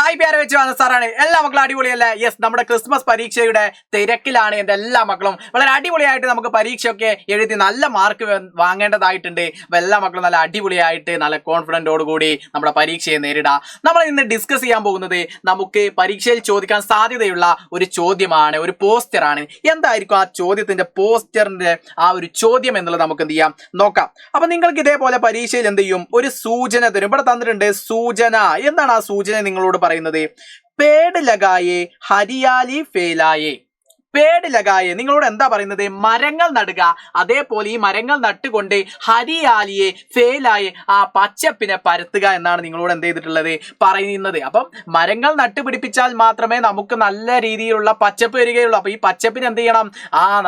Hi പേര് വെച്ച് വന്ന സാറാണ്. എല്ലാ മക്കളും അടിപൊളിയല്ലേ? യെസ്, നമ്മുടെ ക്രിസ്മസ് പരീക്ഷയുടെ തിരക്കിലാണ് എൻ്റെ എല്ലാ മക്കളും. വളരെ അടിപൊളിയായിട്ട് നമുക്ക് പരീക്ഷയൊക്കെ എഴുതി നല്ല മാർക്ക് വാങ്ങേണ്ടതായിട്ടുണ്ട്. അപ്പോൾ എല്ലാ മക്കളും നല്ല അടിപൊളിയായിട്ട് നല്ല കോൺഫിഡൻറ്റോടുകൂടി നമ്മുടെ പരീക്ഷയെ നേരിടാം. നമ്മൾ ഇന്ന് ഡിസ്കസ് ചെയ്യാൻ പോകുന്നത് നമുക്ക് പരീക്ഷയിൽ ചോദിക്കാൻ സാധ്യതയുള്ള ഒരു ചോദ്യമാണ്, ഒരു പോസ്റ്ററാണ്. എന്തായിരിക്കും ആ ചോദ്യത്തിൻ്റെ പോസ്റ്ററിൻ്റെ ആ ഒരു ചോദ്യം എന്നുള്ളത് നമുക്ക് എന്ത് ചെയ്യാം നോക്കാം. അപ്പം നിങ്ങൾക്ക് ഇതേപോലെ പരീക്ഷയിൽ എന്ത് ചെയ്യും, ഒരു സൂചന തരും. ഇവിടെ തന്നിട്ടുണ്ട് സൂചന. എന്താണ് ആ സൂചന നിങ്ങളോട് പറയുന്നത്? പേട് ലഗായേ ഹരിയാലി ഫേലായേ. പേട് ലഗായെ നിങ്ങളോട് എന്താ പറയുന്നത്? മരങ്ങൾ നടുക. അതേപോലെ ഈ മരങ്ങൾ നട്ടുകൊണ്ട് ഹരിയാലിയെ ഫേലായെ ആ പച്ചപ്പിനെ പരത്തുക എന്നാണ് നിങ്ങളോട് എന്ത് ചെയ്തിട്ടുള്ളത് പറയുന്നത്. അപ്പം മരങ്ങൾ നട്ടുപിടിപ്പിച്ചാൽ മാത്രമേ നമുക്ക് നല്ല രീതിയിലുള്ള പച്ചപ്പ് വരികയുള്ളൂ. അപ്പൊ ഈ പച്ചപ്പിന് എന്ത് ചെയ്യണം?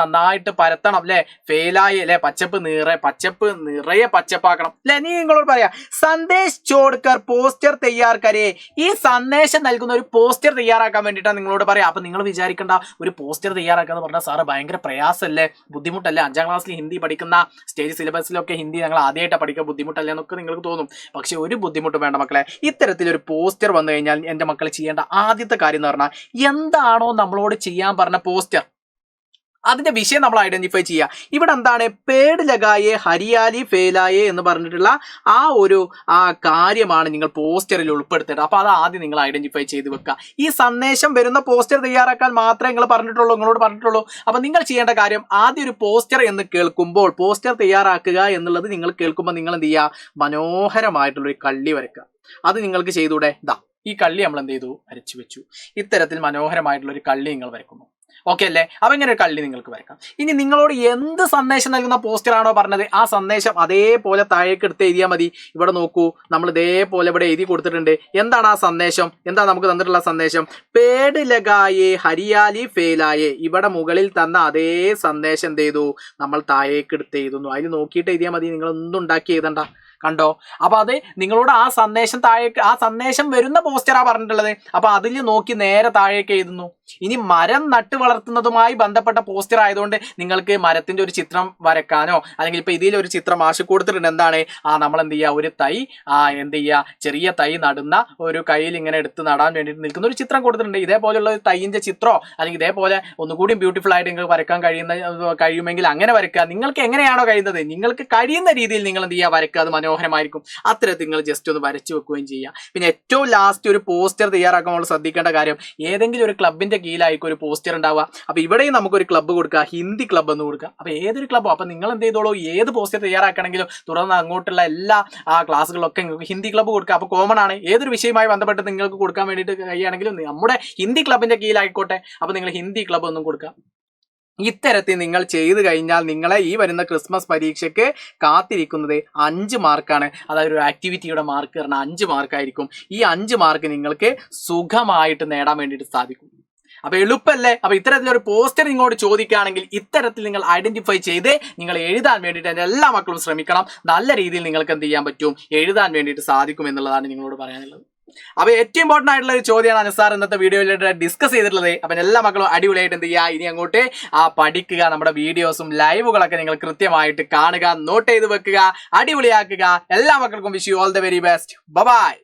നന്നായിട്ട് പരത്തണം അല്ലെ? ഫേലായെ അല്ലെ? പച്ചപ്പ് നിറയെ പച്ചപ്പാക്കണം അല്ലെ? നീ നിങ്ങളോട് പറയാ സന്ദേശ് ചോഡ്കർ പോസ്റ്റർ തയ്യാർ കരേ. ഈ സന്ദേശം നൽകുന്ന ഒരു പോസ്റ്റർ തയ്യാറാക്കാൻ വേണ്ടിയിട്ടാണ് നിങ്ങളോട് പറയാം. അപ്പൊ നിങ്ങൾ വിചാരിക്കേണ്ട, ഒരു പോസ്റ്റർ തയ്യാറാക്കാന്ന് പറഞ്ഞാൽ സാറ് ഭയങ്കര പ്രയാസമല്ലേ, ബുദ്ധിമുട്ടല്ലേ? 5ാം ക്ലാസ്സിൽ ഹിന്ദി പഠിക്കുന്ന സ്റ്റേജ് സിലബസിലൊക്കെ ഹിന്ദി ഞങ്ങൾ ആദ്യമായിട്ട് പഠിക്കുക, ബുദ്ധിമുട്ടല്ലേ എന്നൊക്കെ നിങ്ങൾക്ക് തോന്നും. പക്ഷെ ഒരു ബുദ്ധിമുട്ടും വേണ്ട മക്കളെ. ഇത്തരത്തിലൊരു പോസ്റ്റർ വന്നു കഴിഞ്ഞാൽ എൻ്റെ മക്കൾ ചെയ്യേണ്ട ആദ്യത്തെ കാര്യം എന്ന് പറഞ്ഞാൽ, എന്താണോ നമ്മളോട് ചെയ്യാൻ പറഞ്ഞ പോസ്റ്റർ, അതിന്റെ വിഷയം നമ്മൾ ഐഡന്റിഫൈ ചെയ്യുക. ഇവിടെ എന്താണ്? പേട് ലഗായേ ഹരിയാലി ഫേലായേ എന്ന് പറഞ്ഞിട്ടുള്ള ആ ഒരു കാര്യമാണ് നിങ്ങൾ പോസ്റ്ററിൽ ഉൾപ്പെടുത്തേണ്ടത്. അപ്പൊ അത് ആദ്യം നിങ്ങൾ ഐഡന്റിഫൈ ചെയ്ത് വെക്കുക. ഈ സന്ദേശം വരുന്ന പോസ്റ്റർ തയ്യാറാക്കാൻ മാത്രമേ നിങ്ങളോട് പറഞ്ഞിട്ടുള്ളൂ. അപ്പൊ നിങ്ങൾ ചെയ്യേണ്ട കാര്യം, ആദ്യം ഒരു പോസ്റ്റർ എന്ന് കേൾക്കുമ്പോൾ പോസ്റ്റർ തയ്യാറാക്കുക എന്നുള്ളത് നിങ്ങൾ കേൾക്കുമ്പോൾ നിങ്ങൾ എന്ത് ചെയ്യുക? മനോഹരമായിട്ടുള്ളൊരു കള്ളി വരയ്ക്കുക. അത് നിങ്ങൾക്ക് ചെയ്തൂടെ? ഈ കള്ളി നമ്മൾ എന്ത് ചെയ്തു? വരച്ചു വെച്ചു. ഇത്തരത്തിൽ മനോഹരമായിട്ടുള്ളൊരു കള്ളി നിങ്ങൾ വരക്കുന്നു. ഓക്കെ അല്ലേ? അപ്പൊ ഇങ്ങനെ ഒരു കള്ളി നിങ്ങൾക്ക് വരക്കാം. ഇനി നിങ്ങളോട് എന്ത് സന്ദേശം നൽകുന്ന പോസ്റ്ററാണോ പറഞ്ഞത്, ആ സന്ദേശം അതേപോലെ താഴേക്ക് എടുത്ത് എഴുതിയാൽ മതി. ഇവിടെ നോക്കൂ, നമ്മൾ ഇതേപോലെ ഇവിടെ എഴുതി കൊടുത്തിട്ടുണ്ട്. എന്താണ് ആ സന്ദേശം? എന്താണ് നമുക്ക് തന്നിട്ടുള്ള സന്ദേശം? പേട് ലഗായേ ഹരിയാലി ഫേലായേ. ഇവിടെ മുകളിൽ തന്ന അതേ സന്ദേശം എന്ത് ചെയ്തു? നമ്മൾ താഴേക്ക് എടുത്ത് എഴുതുന്നു. അതിൽ നോക്കിയിട്ട് എഴുതിയാൽ മതി, നിങ്ങളൊന്നും ഉണ്ടാക്കി എഴുതണ്ട. കണ്ടോ? അപ്പൊ അത് നിങ്ങളോട് ആ സന്ദേശം താഴേക്ക്, ആ സന്ദേശം വരുന്ന പോസ്റ്ററാ പറഞ്ഞിട്ടുള്ളത്. അപ്പൊ അതിൽ നോക്കി നേരെ താഴേക്ക് എഴുതുന്നു. ഇനി മരം നട്ട് വളർത്തുന്നതുമായി ബന്ധപ്പെട്ട പോസ്റ്റർ ആയതുകൊണ്ട് നിങ്ങൾക്ക് മരത്തിന്റെ ഒരു ചിത്രം വരക്കാനോ, അല്ലെങ്കിൽ ഇപ്പൊ ഇതിലൊരു ചിത്രം മാഷ് കൊടുത്തിട്ടുണ്ട്. എന്താണ്? നമ്മൾ എന്ത് ചെയ്യുക? ഒരു തൈ എന്ത് ചെയ്യുക? ചെറിയ തൈ നടുന്ന ഒരു കയ്യിൽ ഇങ്ങനെ എടുത്ത് നടാൻ വേണ്ടിയിട്ട് നിൽക്കുന്ന ഒരു ചിത്രം കൊടുത്തിട്ടുണ്ട്. ഇതേപോലെയുള്ള ഒരു തൈയിന്റെ ചിത്രോ, അല്ലെങ്കിൽ ഇതേപോലെ ഒന്നുകൂടി ബ്യൂട്ടിഫുൾ ആയിട്ട് നിങ്ങൾക്ക് വരക്കാൻ കഴിയുമെങ്കിൽ അങ്ങനെ വരക്കുക. നിങ്ങൾക്ക് എങ്ങനെയാണോ കഴിയുന്നത്, നിങ്ങൾക്ക് കഴിയുന്ന രീതിയിൽ നിങ്ങൾ എന്ത് ചെയ്യുക? വരക്കുക. അത് മനോഹരമായിരിക്കും. അത്തരത്തിൽ നിങ്ങൾ ജസ്റ്റ് ഒന്ന് വരച്ചു വെക്കുകയും ചെയ്യുക. പിന്നെ ഏറ്റവും ലാസ്റ്റ് ഒരു പോസ്റ്റർ തയ്യാറാക്കുമ്പോൾ ശ്രദ്ധിക്കേണ്ട കാര്യം, ഏതെങ്കിലും ഒരു ക്ലബിന്റെ കീഴിലായിരിക്കും ഒരു പോസ്റ്റർ ഉണ്ടാവുക. അപ്പൊ ഇവിടെയും നമുക്കൊരു ക്ലബ്ബ് കൊടുക്കുക, ഹിന്ദി ക്ലബ്ബ് എന്ന് കൊടുക്കുക. അപ്പൊ ഏതൊരു ക്ലബ്ബോ, അപ്പൊ നിങ്ങൾ എന്ത് ചെയ്തോളൂ, ഏത് പോസ്റ്റർ തയ്യാറാക്കണമെങ്കിലും തുടർന്ന് അങ്ങോട്ടുള്ള എല്ലാ ക്ലാസ്സുകളിലൊക്കെ നിങ്ങൾക്ക് ഹിന്ദി ക്ലബ്ബ് കൊടുക്കുക. അപ്പൊ കോമൺ ആണ്, ഏതൊരു വിഷയവുമായി ബന്ധപ്പെട്ട് നിങ്ങൾക്ക് കൊടുക്കാൻ വേണ്ടിയിട്ട് കഴിയുകയാണെങ്കിലും നമ്മുടെ ഹിന്ദി ക്ലബിന്റെ കീഴിലായിക്കോട്ടെ. അപ്പൊ നിങ്ങൾ ഹിന്ദി ക്ലബ്ബ് ഒന്നും കൊടുക്കുക. ഇത്തരത്തിൽ നിങ്ങൾ ചെയ്തു കഴിഞ്ഞാൽ നിങ്ങളെ ഈ വരുന്ന ക്രിസ്മസ് പരീക്ഷയ്ക്ക് കാത്തിരിക്കുന്നത് 5 മാർക്കാണ്. അതായത് ഒരു ആക്ടിവിറ്റിയുടെ മാർക്ക് പറഞ്ഞാൽ 5 മാർക്കായിരിക്കും. ഈ 5 മാർക്ക് നിങ്ങൾക്ക് സുഖമായിട്ട് നേടാൻ വേണ്ടിയിട്ട് സാധിക്കും. അപ്പൊ എളുപ്പമല്ലേ? അപ്പൊ ഇത്തരത്തിലൊരു പോസ്റ്റർ നിങ്ങളോട് ചോദിക്കുകയാണെങ്കിൽ ഇത്തരത്തിൽ നിങ്ങൾ ഐഡന്റിഫൈ ചെയ്ത് നിങ്ങൾ എഴുതാൻ വേണ്ടിയിട്ട് എൻ്റെ എല്ലാ മക്കളും ശ്രമിക്കണം. നല്ല രീതിയിൽ നിങ്ങൾക്ക് എന്ത് ചെയ്യാൻ പറ്റും? എഴുതാൻ വേണ്ടിയിട്ട് സാധിക്കും എന്നുള്ളതാണ് നിങ്ങളോട് പറയാനുള്ളത്. അപ്പൊ ഏറ്റവും ഇമ്പോർട്ടന്റ് ആയിട്ടുള്ള ഒരു ചോദ്യമാണ് അനസാർ ഇന്നത്തെ വീഡിയോയിലായിട്ട് ഡിസ്കസ് ചെയ്തിട്ടുള്ളത്. അപ്പൊ എല്ലാ മക്കളും അടിപൊളിയായിട്ട് എന്ത് ചെയ്യുക? ഇനി അങ്ങോട്ട് പഠിക്കുക. നമ്മുടെ വീഡിയോസും ലൈവുകളൊക്കെ നിങ്ങൾ കൃത്യമായിട്ട് കാണുക, നോട്ട് ചെയ്ത് വെക്കുക, അടിപൊളിയാക്കുക. എല്ലാ മക്കൾക്കും wish you all the very best. By.